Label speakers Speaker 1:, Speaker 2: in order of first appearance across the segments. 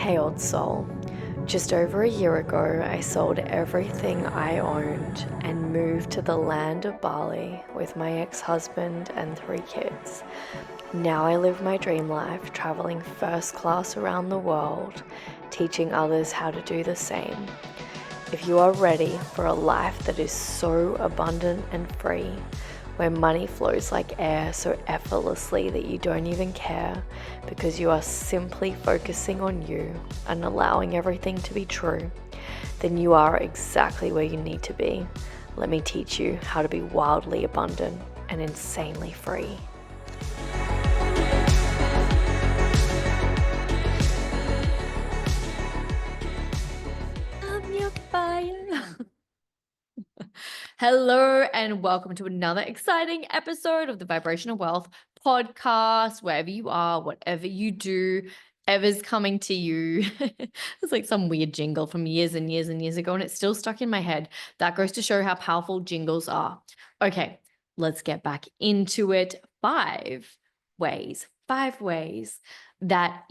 Speaker 1: Hey, old soul. Just over a year ago, I sold everything I owned and moved to the land of Bali with my ex-husband and 3 kids. Now I live my dream life, traveling first class around the world, teaching others how to do the same. If you are ready for a life that is so abundant and free, where money flows like air so effortlessly that you don't even care because you are simply focusing on you and allowing everything to be true, then you are exactly where you need to be. Let me teach you how to be wildly abundant and insanely free.
Speaker 2: I'm your fire. Hello, and welcome to another exciting episode of the Vibrational Wealth podcast. Wherever you are, whatever you do, ever's coming to you. It's like some weird jingle from years and years and years ago, and it's still stuck in my head. That goes to show how powerful jingles are. Okay, let's get back into it. Five ways that that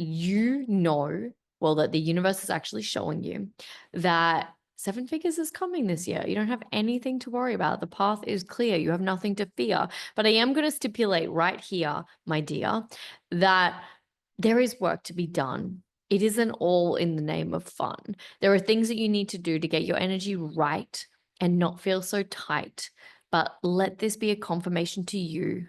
Speaker 2: the universe is actually showing you that 7 figures is coming this year. You don't have anything to worry about. The path is clear. You have nothing to fear. But I am going to stipulate right here, my dear, that there is work to be done. It isn't all in the name of fun. There are things that you need to do to get your energy right and not feel so tight. But let this be a confirmation to you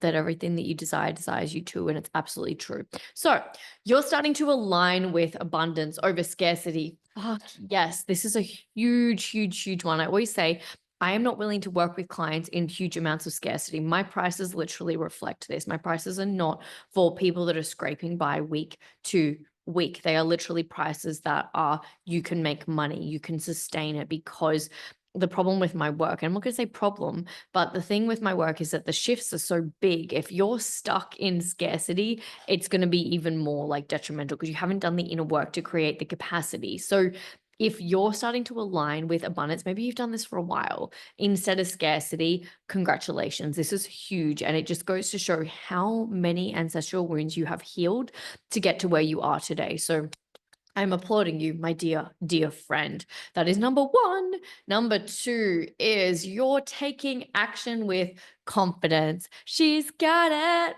Speaker 2: that everything that you desire desires you to, and it's absolutely true. So you're starting to align with abundance over scarcity. Fuck yes, this is a huge one. I always say I am not willing to work with clients in huge amounts of scarcity. My prices literally reflect this. My prices are not for people that are scraping by week to week. They are literally prices that are, you can make money, you can sustain it, because the problem with my work, and I'm not going to say problem, but the thing with my work is that the shifts are so big. If you're stuck in scarcity, it's going to be even more like detrimental because you haven't done the inner work to create the capacity. So if you're starting to align with abundance, maybe you've done this for a while instead of scarcity, congratulations. This is huge. And it just goes to show how many ancestral wounds you have healed to get to where you are today. So I'm applauding you, my dear friend. That is number one. Number two is you're taking action with confidence. She's got it.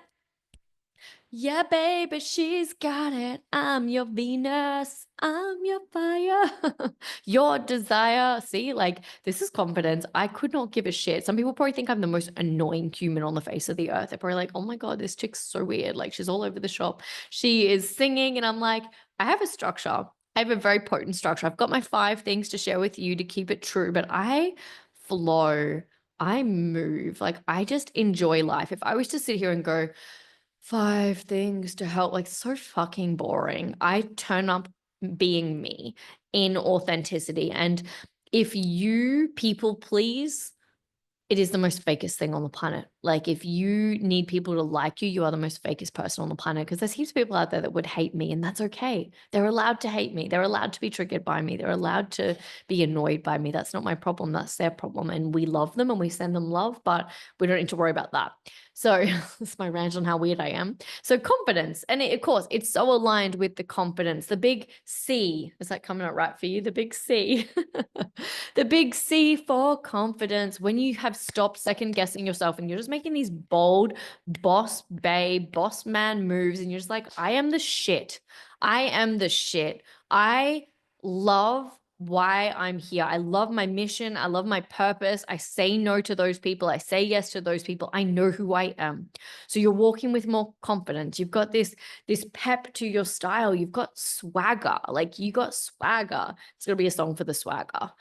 Speaker 2: Yeah, baby, she's got it. I'm your Venus. I'm your fire. Your desire. See, like, this is confidence. I could not give a shit. Some people probably think I'm the most annoying human on the face of the earth. They're probably like, oh my God, this chick's so weird. Like, she's all over the shop. She is singing. And I'm like, I have a structure. I have a very potent structure. I've got my 5 things to share with you to keep it true, but I flow. I move. Like, I just enjoy life. If I was to sit here and go, 5 things to help, like, so fucking boring. I turn up being me in authenticity. And if you people please, it is the most fakest thing on the planet. Like, if you need people to like you, you are the most fakest person on the planet, because there's heaps of people out there that would hate me, and that's okay. They're allowed to hate me. They're allowed to be triggered by me. They're allowed to be annoyed by me. That's not my problem. That's their problem. And we love them and we send them love, but we don't need to worry about that. So that's my rant on how weird I am. So confidence. And of course, it's so aligned with the confidence. The big C. Is that coming out right for you? The big C. The big C for confidence. When you have stopped second guessing yourself and you're just making these bold boss babe, boss man moves, and you're just like, I am the shit. I am the shit. I love why I'm here. I love my mission. I love my purpose. I say no to those people. I say yes to those people. I know who I am. So you're walking with more confidence. You've got this pep to your style. You've got swagger. Like, you got swagger. It's going to be a song for the swagger.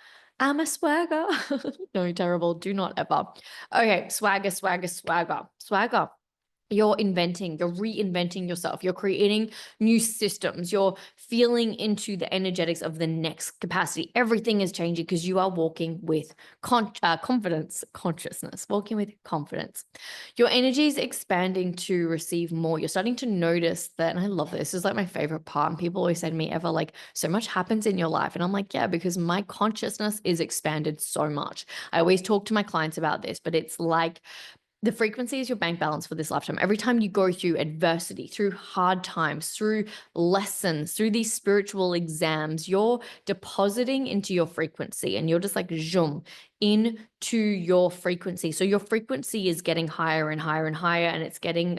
Speaker 2: I'm a swagger. No, terrible. Do not ever. Okay, swagger. You're inventing, you're reinventing yourself. You're creating new systems. You're feeling into the energetics of the next capacity. Everything is changing because you are walking with confidence, consciousness, walking with confidence. Your energy is expanding to receive more. You're starting to notice that, and I love this. This is like my favorite part. And people always say to me, Ever, like, so much happens in your life. And I'm like, yeah, because my consciousness is expanded so much. I always talk to my clients about this, but it's like, The frequency is your bank balance for this lifetime. Every time you go through adversity, through hard times, through lessons, through these spiritual exams, you're depositing into your frequency and you're just like zoom into your frequency. So your frequency is getting higher and higher and higher, and it's getting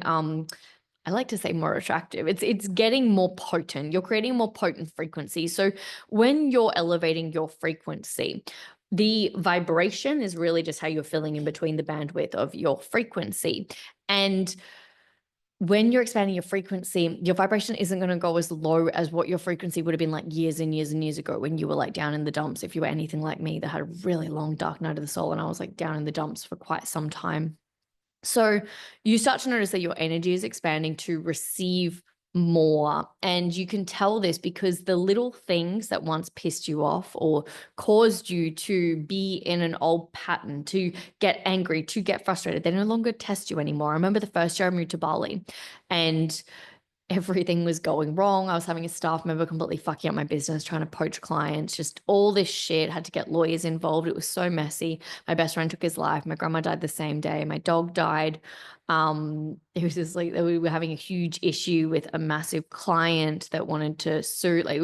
Speaker 2: I like to say more attractive. It's getting more potent. You're creating more potent frequency. So when you're elevating your frequency, the vibration is really just how you're filling in between the bandwidth of your frequency. And when you're expanding your frequency, your vibration isn't going to go as low as what your frequency would have been like years and years and years ago when you were like down in the dumps. If you were anything like me that had a really long dark night of the soul, and I was like down in the dumps for quite some time. So you start to notice that your energy is expanding to receive more. And you can tell this because the little things that once pissed you off or caused you to be in an old pattern, to get angry, to get frustrated, they no longer test you anymore. I remember the first year I moved to Bali and everything was going wrong. I was having a staff member completely fucking up my business, trying to poach clients, just all this shit, had to get lawyers involved. It was so messy. My best friend took his life. My grandma died the same day. My dog died. It was just like we were having a huge issue with a massive client that wanted to sue. Like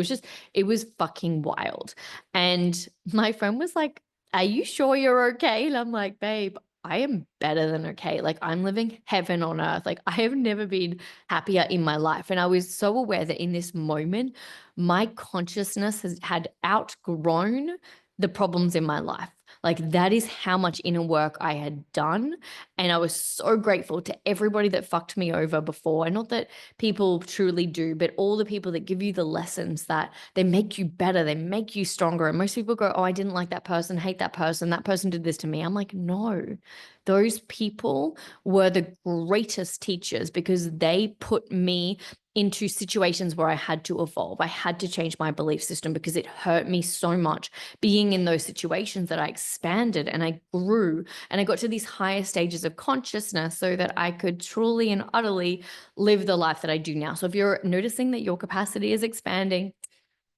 Speaker 2: it was fucking wild. And my friend was like, "Are you sure you're okay?" And I'm like, "Babe, I am better than okay. Like I'm living heaven on earth. Like I have never been happier in my life." And I was so aware that in this moment, my consciousness had outgrown the problems in my life. Like that is how much inner work I had done. And I was so grateful to everybody that fucked me over before. And not that people truly do, but all the people that give you the lessons that they make you better, they make you stronger. And most people go, "Oh, I didn't like that person, hate that person did this to me." I'm like, no, those people were the greatest teachers because they put me into situations where I had to evolve. I had to change my belief system because it hurt me so much being in those situations that I expanded and I grew and I got to these higher stages of consciousness so that I could truly and utterly live the life that I do now. So if you're noticing that your capacity is expanding,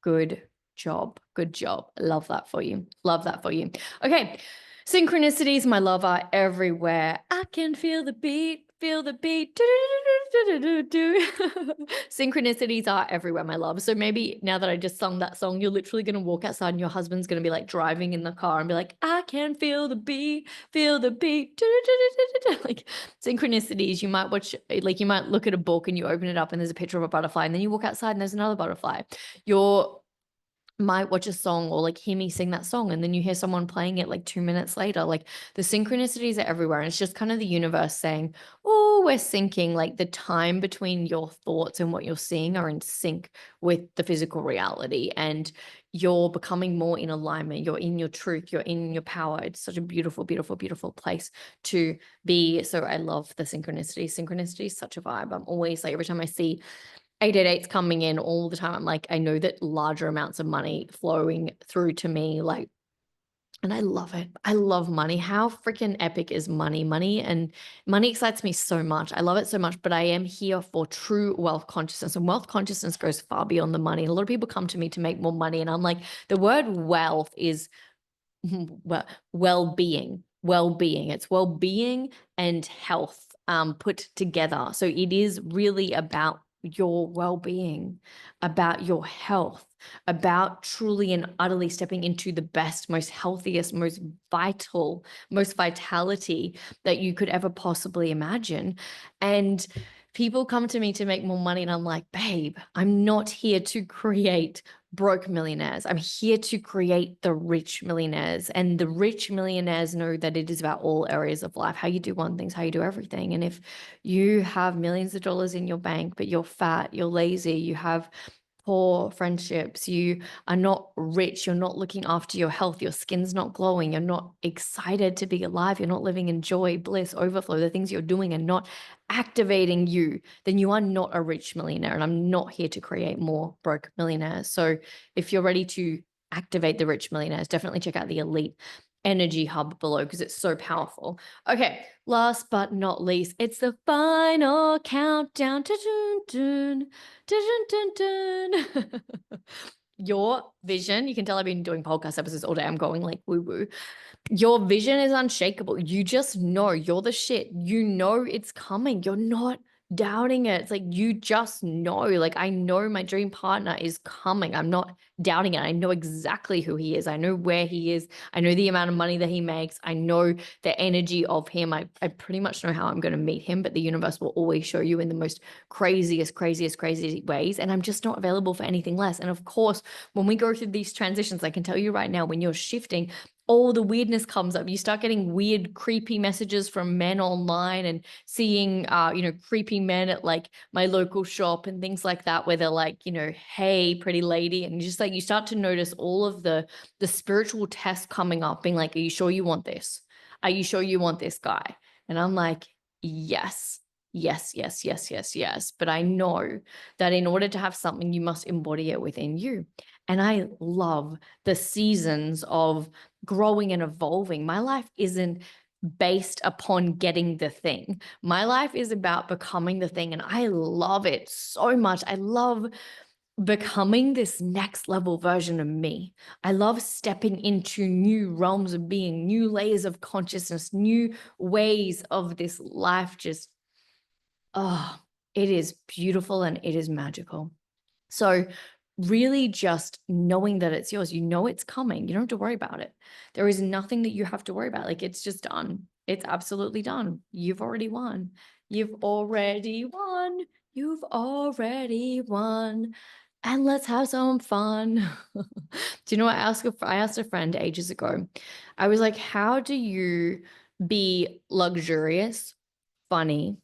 Speaker 2: good job. Good job. Love that for you. Love that for you. Okay. Synchronicities, my love, are everywhere. I can feel the beat, feel the beat. Synchronicities are everywhere, my love. So maybe now that I just sung that song, you're literally going to walk outside and your husband's going to be like driving in the car and be like, "I can feel the beat, feel the beat." Like synchronicities, you might watch, like you might look at a book and you open it up and there's a picture of a butterfly, and then you walk outside and there's another butterfly. You're might watch a song or like hear me sing that song and then you hear someone playing it like 2 minutes later. Like the synchronicities are everywhere, and it's just kind of the universe saying, "Oh, we're syncing." Like the time between your thoughts and what you're seeing are in sync with the physical reality, and you're becoming more in alignment. You're in your truth, you're in your power. It's such a beautiful, beautiful, beautiful place to be. So I love the synchronicity. Synchronicity is such a vibe. I'm always like, every time I see 888's coming in all the time, I'm like, I know that larger amounts of money flowing through to me, like, and I love it. I love money. How freaking epic is money? Money excites me so much. I love it so much, but I am here for true wealth consciousness, and wealth consciousness goes far beyond the money. A lot of people come to me to make more money, and I'm like, the word wealth is well-being. It's well-being and health put together. So it is really about your well-being, about your health, about truly and utterly stepping into the best, most healthiest, most vital, most vitality that you could ever possibly imagine. And people come to me to make more money, and I'm like, "Babe, I'm not here to create broke millionaires. I'm here to create the rich millionaires." And the rich millionaires know that it is about all areas of life. How you do one thing's how you do everything. And if you have millions of dollars in your bank, but you're fat, you're lazy, you have poor friendships, you are not rich, you're not looking after your health, your skin's not glowing, you're not excited to be alive, you're not living in joy, bliss, overflow, the things you're doing are not activating you, then you are not a rich millionaire. And I'm not here to create more broke millionaires. So if you're ready to activate the rich millionaires, definitely check out the Elite Energy Hub below because it's so powerful. Okay, last but not least, it's the final countdown. Dun, dun, dun, dun, dun, dun. your vision, you can tell I've been doing podcast episodes all day. I'm going like woo woo. Your vision is unshakable. You just know you're the shit. You know it's coming. You're not doubting it. It's like you just know. Like, I know my dream partner is coming. I'm not doubting it. I know exactly who he is. I know where he is. I know the amount of money that he makes. I know the energy of him. I pretty much know how I'm going to meet him, but the universe will always show you in the most craziest ways. And I'm just not available for anything less. And of course, when we go through these transitions, I can tell you right now, when you're shifting, all the weirdness comes up. You start getting weird, creepy messages from men online and seeing, creepy men at like my local shop and things like that, where they're like, hey, pretty lady. And just like, you start to notice all of the spiritual tests coming up, being like, are you sure you want this? Are you sure you want this guy? And I'm like, yes, yes, yes, yes, yes, yes. But I know that in order to have something, you must embody it within you. And I love the seasons of growing and evolving. My life isn't based upon getting the thing. My life is about becoming the thing. And I love it so much. I love becoming this next level version of me. I love stepping into new realms of being, new layers of consciousness, new ways of this life. It is beautiful and it is magical. So really just knowing that it's yours, it's coming. You don't have to worry about it. There is nothing that you have to worry about. Like, it's just done. It's absolutely done. You've already won. You've already won. You've already won. And let's have some fun. Do you know what I asked a friend ages ago? I was like, how do you be luxurious, funny,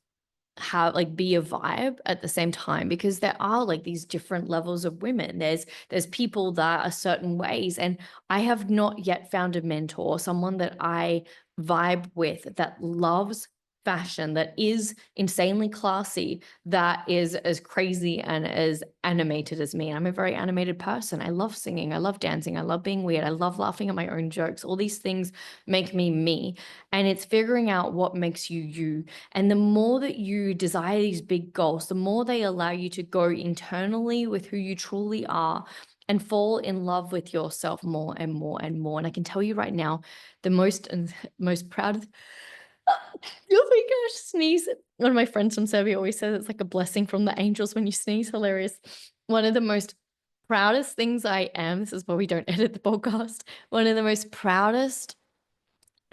Speaker 2: have like be a vibe at the same time? Because there are like these different levels of women. There's people that are certain ways, and I have not yet found a mentor, someone that I vibe with, that loves fashion, that is insanely classy, that is as crazy and as animated as me. I'm a very animated person. I love singing, I love dancing, I love being weird, I love laughing at my own jokes. All these things make me me, and it's figuring out what makes you you. And the more that you desire these big goals, the more they allow you to go internally with who you truly are and fall in love with yourself more and more and more. And I can tell you right now, the most proud. Oh my gosh, sneeze. One of my friends from Serbia always says it's like a blessing from the angels when you sneeze. Hilarious. One of the most proudest things I am, this is why we don't edit the podcast. One of the most proudest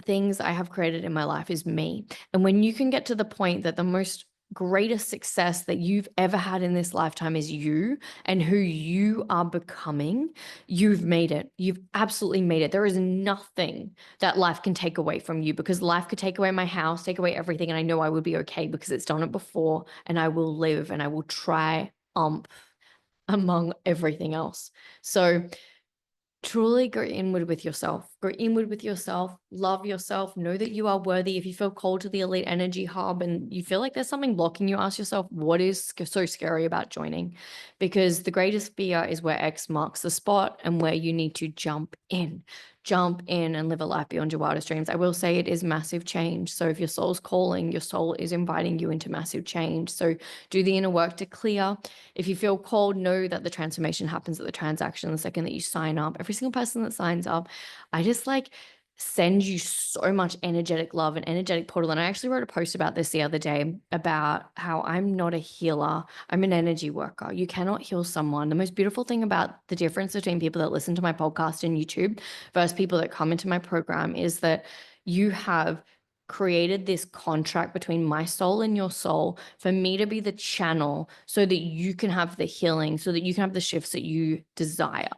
Speaker 2: things I have created in my life is me. And when you can get to the point that the most greatest success that you've ever had in this lifetime is you and who you are becoming, you've made it. You've absolutely made it. There is nothing that life can take away from you, because life could take away my house, take away everything. And I know I will be okay because it's done it before, and I will live and I will triumph among everything else. So truly go inward with yourself. Go inward with yourself. Love yourself. Know that you are worthy. If you feel called to the Elite Energy Hub and you feel like there's something blocking you, ask yourself, what is so scary about joining? Because the greatest fear is where X marks the spot and where you need to jump in. Jump in and live a life beyond your wildest dreams. I will say it is massive change. So if your soul's calling, your soul is inviting you into massive change. So do the inner work to clear. If you feel called, know that the transformation happens at the transaction the second that you sign up. Every single person that signs up, I just like send you so much energetic love and energetic portal. And I actually wrote a post about this the other day about how I'm not a healer. I'm an energy worker. You cannot heal someone. The most beautiful thing about the difference between people that listen to my podcast and YouTube versus people that come into my program is that you have created this contract between my soul and your soul for me to be the channel so that you can have the healing, so that you can have the shifts that you desire.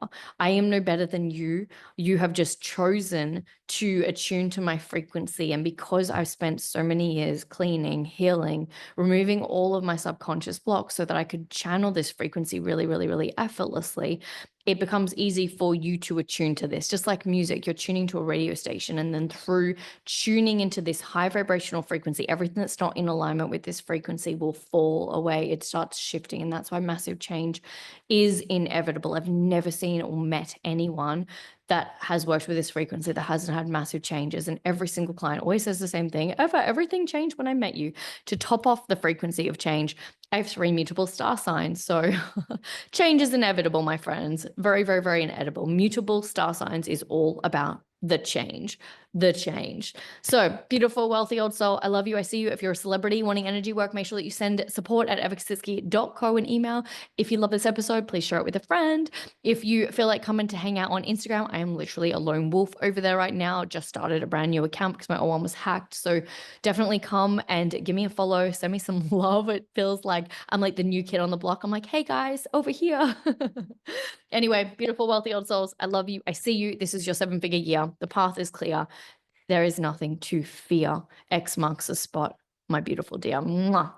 Speaker 2: I am no better than you. You have just chosen to attune to my frequency. And because I've spent so many years cleaning, healing, removing all of my subconscious blocks so that I could channel this frequency really, really, really effortlessly, it becomes easy for you to attune to this. Just like music, you're tuning to a radio station, and then through tuning into this high vibrational frequency, everything that's not in alignment with this frequency will fall away. It starts shifting. And that's why massive change is inevitable. I've never seen or met anyone that has worked with this frequency that hasn't had massive changes. And every single client always says the same thing. Everything changed when I met you. To top off the frequency of change, I have 3 mutable star signs. So change is inevitable, my friends. Very, very, very inevitable. Mutable star signs is all about the change. So beautiful, wealthy old soul. I love you. I see you. If you're a celebrity wanting energy work, make sure that you send support@evakasitsky.co an email. If you love this episode, please share it with a friend. If you feel like coming to hang out on Instagram, I am literally a lone wolf over there right now. Just started a brand new account because my old one was hacked. So definitely come and give me a follow. Send me some love. It feels like I'm like the new kid on the block. I'm like, hey guys, over here. Anyway, beautiful, wealthy old souls. I love you. I see you. This is your 7-figure year. The path is clear. There is nothing to fear. X marks the spot, my beautiful dear. Mwah.